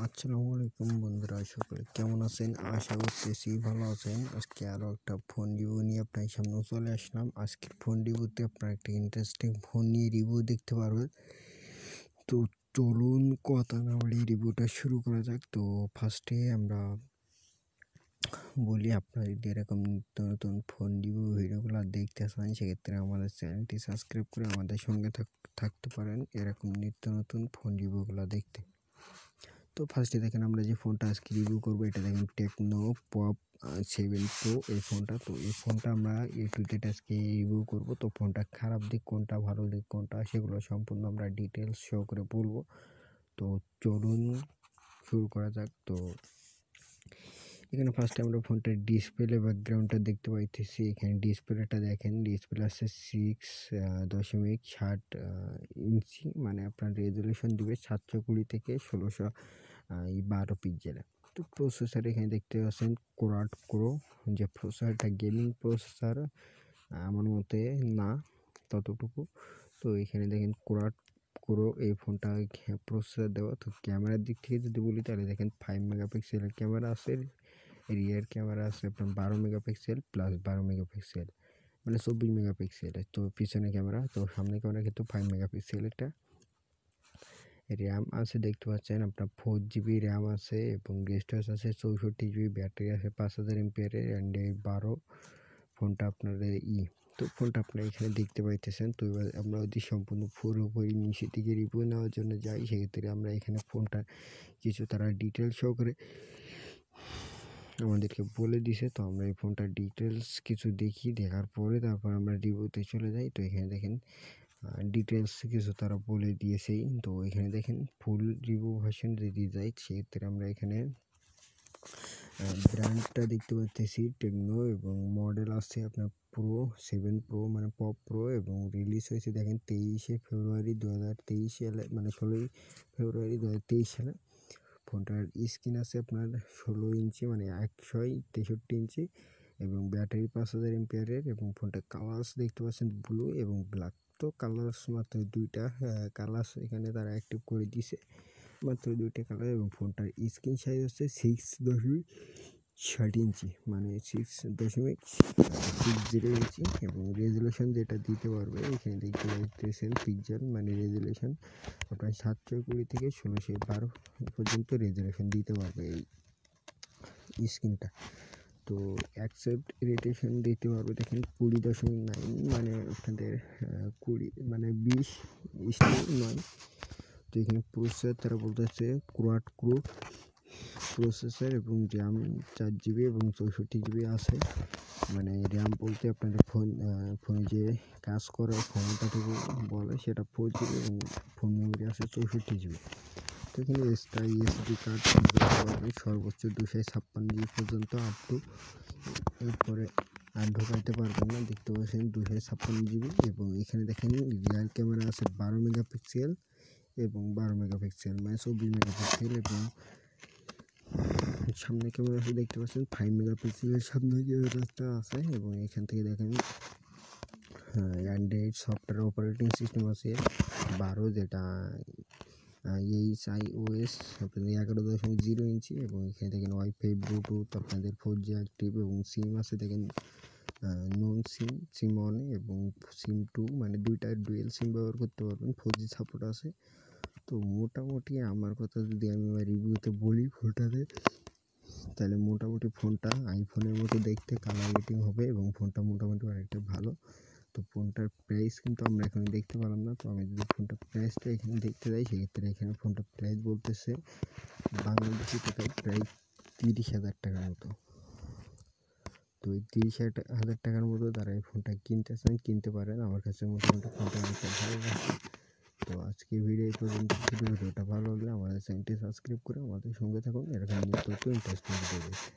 আসসালামু আলাইকুম বন্ধুরা, সকলে কেমন আছেন? আশা করতেছি ভালো আছেন। আজকে আরও একটা ফোন রিভিউ নিয়ে আপনার সামনে চলে আসলাম। আজকের ফোন রিভিউতে আপনারা একটা ইন্টারেস্টিং ফোন নিয়ে রিভিউ দেখতে পারবেন। তো চলুন কথা না বাড়িয়ে রিভিউটা শুরু করা যাক। তো ফার্স্টে আমরা বলি, আপনারা যদি এরকম নিত্য নতুন ফোন রিভিউ ভিডিওগুলো দেখতে চান, সেক্ষেত্রে আমাদের চ্যানেলটি সাবস্ক্রাইব করে আমাদের সঙ্গে থাকতে পারেন এরকম নিত্য নতুন ফোন রিভিউগুলো দেখতে। তো ফার্স্টে দেখেন, আমরা যে ফোনটা আজকে রিভিউ করবো এটা দেখেন টেকনো পপ 7 প্রো এই ফোনটা। তো এই ফোনটা আমরা এ টু জেড আজকে রিভিউ করবো। তো ফোনটা খারাপ দিক কোনটা, ভালো দিক কোনটা, সেগুলো সম্পূর্ণ আমরা ডিটেলস শো করে বলবো। তো চলুন শুরু করা যাক। তো এখানে ফার্স্টে আমরা ফোনটার ডিসপ্লে ব্যাকগ্রাউন্ডটা দেখতে পাইতেছি। এখানে ডিসপ্লেটা দেখেন, ডিসপ্লে আছে 6.7 ইঞ্চি, মানে আপনার রেজলিউশন দিবে 720 থেকে 1612 পিক্সেলে। তো প্রসেসর এখানে দেখতে পাচ্ছেন কোরাট প্রো, যে প্রসেসরটা গেমিং প্রসেসর আমার মতে না ততটুকু। তো এখানে দেখেন কোরাট প্রো এই ফোনটা প্রসেসর দেওয়া। তো ক্যামেরার দিক থেকে যদি বলি তাহলে দেখেন 5 মেগাপিক্সেলের ক্যামেরা আছে, রিয়ার ক্যামেরা আছে আপনার 12 মেগাপিক্সেল প্লাস 12 মেগাপিক্সেল, মানে 24 মেগাপিক্সেলের। তো পিছনে ক্যামেরা, তো সামনে ক্যামেরা কিন্তু 5 মেগাপিক্সেলেরটা। র্যাম আছে দেখতে পাচ্ছেন আপনার 4GB র্যাম আছে এবং স্টোরেজ আছে 64GB, ব্যাটারি আছে 5000 এমপিয়ারের অ্যান্ড 12 ফোনটা আপনার তো ফোনটা আপনারা এখানে দেখতে পাইতেছেন। তো এবার আমরা যদি সম্পূর্ণ পুরোপুরি নিচে থেকে রিভিউ নেওয়ার জন্য যাই, সেক্ষেত্রে আমরা এখানে ফোনটা কিছু তারা ডিটেলস সহ করে আমাদেরকে বলে দিছে। তো আমরা এই ফোনটার ডিটেলস কিছু দেখি, দেখার পরে তারপর আমরা রিভিউতে চলে যাই। তো এখানে দেখেন ডিটেলস কিছু তারা বলে দিয়েছেই। তো এখানে দেখেন ফুল রিভিউ ভার্সন যদি যাই, সেক্ষেত্রে আমরা এখানে ব্র্যান্ডটা দেখতে পাচ্ছি টেকনো এবং মডেল আছে আপনার প্রো 7 প্রো, মানে পপ প্রো, এবং রিলিজ হয়েছে দেখেন 23শে ফেব্রুয়ারি 2023 সালে, মানে 16ই ফেব্রুয়ারি 2023 সালে। ফোনটার স্ক্রিন আছে আপনার 16 ইঞ্চি, মানে 163 ইঞ্চি, এবং ব্যাটারি 5000 এমপিয়ারের, এবং ফোনটার কালার্স দেখতে পাচ্ছেন ব্লু এবং ব্ল্যাক। তো কালার্স মাত্র দুইটা কালার্স এখানে তারা অ্যাক্টিভ করে দিছে, মাত্র দুইটা কালার। এবং ফোনটার স্ক্রিন সাইজ হচ্ছে 6.7 ইঞ্চি, মানে 6.60 ইঞ্চি, এবং রেজুলেশন যেটা দিতে পারবে এখানে দেখতে পাচ্ছেন পিক্সেল, মানে রেজুলেশন আপনার 720 থেকে 1612 পর্যন্ত রেজুলেশন দিতে পারবে এই স্ক্রিনটা। তো অ্যাকসেপ্ট রেটেশন দিতে পারবে দেখেন 20.9, মানে আপনাদের 20 মানে 20:9। তো এখানে প্রসেসর তারা বলতেছে কোয়াড কোর প্রসেসর, এবং র্যাম 4GB এবং 64GB আছে। মানে র্যাম বলতে আপনাদের ফোনে যে কাজ করার ক্ষমতাটুকু বলে সেটা 4GB, এবং ফোন মেমোরি আছে 64GB। তো এখানে এক্সট্রা ইএসডি কার্ড সর্বোচ্চ 256GB পর্যন্ত আপ টু, এরপরে আর ঢোকাইতে পারবেন না। দেখতে পাচ্ছেন 256GB। এবং এখানে দেখেন রিয়ার ক্যামেরা আছে 12 মেগাপিক্সেল এবং 12 মেগাপিক্সেল, মানে 24 মেগাপিক্সেল, এবং সামনে ক্যামেরা আছে দেখতে পাচ্ছেন 5 মেগাপিক্সেলের সামনে ক্যামেরাটা আছে। এবং এখান থেকে দেখেন অ্যান্ড্রয়েড সফটওয়্যার অপারেটিং সিস্টেম আছে 12, যেটা iOS আপনাদের 11.0 ইঞ্চি, এবং এখানে দেখেন ওয়াইফাই, ব্লুটুথ, আপনাদের 4G অ্যাক্টিভ, এবং সিম আছে দেখেন নন সিম 1 এবং সিম 2, মানে দুইটা ডুয়েল সিম ব্যবহার করতে পারবেন, 4G সাপোর্ট আছে। তো মোটামুটি আমার কথা যদি আমি রিভিউতে বলি ফোনটাতে, তাহলে মোটামুটি ফোনটা আইফোনের মতো দেখতে, কালার রেটিং হবে, এবং ফোনটা মোটামুটি অনেকটা ভালো। তো ফোনটার প্রাইস কিন্তু আমরা এখানে দেখতে পেলাম না। তো আমি যদি ফোনটার প্রাইসটা এখানে দেখতে যাই, সেক্ষেত্রে এখানে ফোনটার প্রাইস বলতেছে বাংলাদেশি টাকায় প্রায় 30,000 টাকার মতো। তো এই 30,000 টাকার মতো তারা এই ফোনটা কিনতে চান, কিনতে পারেন। আমার কাছে মোটামুটি ফোনটা অনেক ভালো লাগছে। তো আজকে ভিডিও এই পর্যন্ত। ভিডিওটা ভালো লাগলে আমাদের চ্যানেলটি সাবস্ক্রাইব করে আমাদের সঙ্গে থাকুন এরকম নিত্য নতুন ইন্টারেস্টিং ভিডিও দেখতে।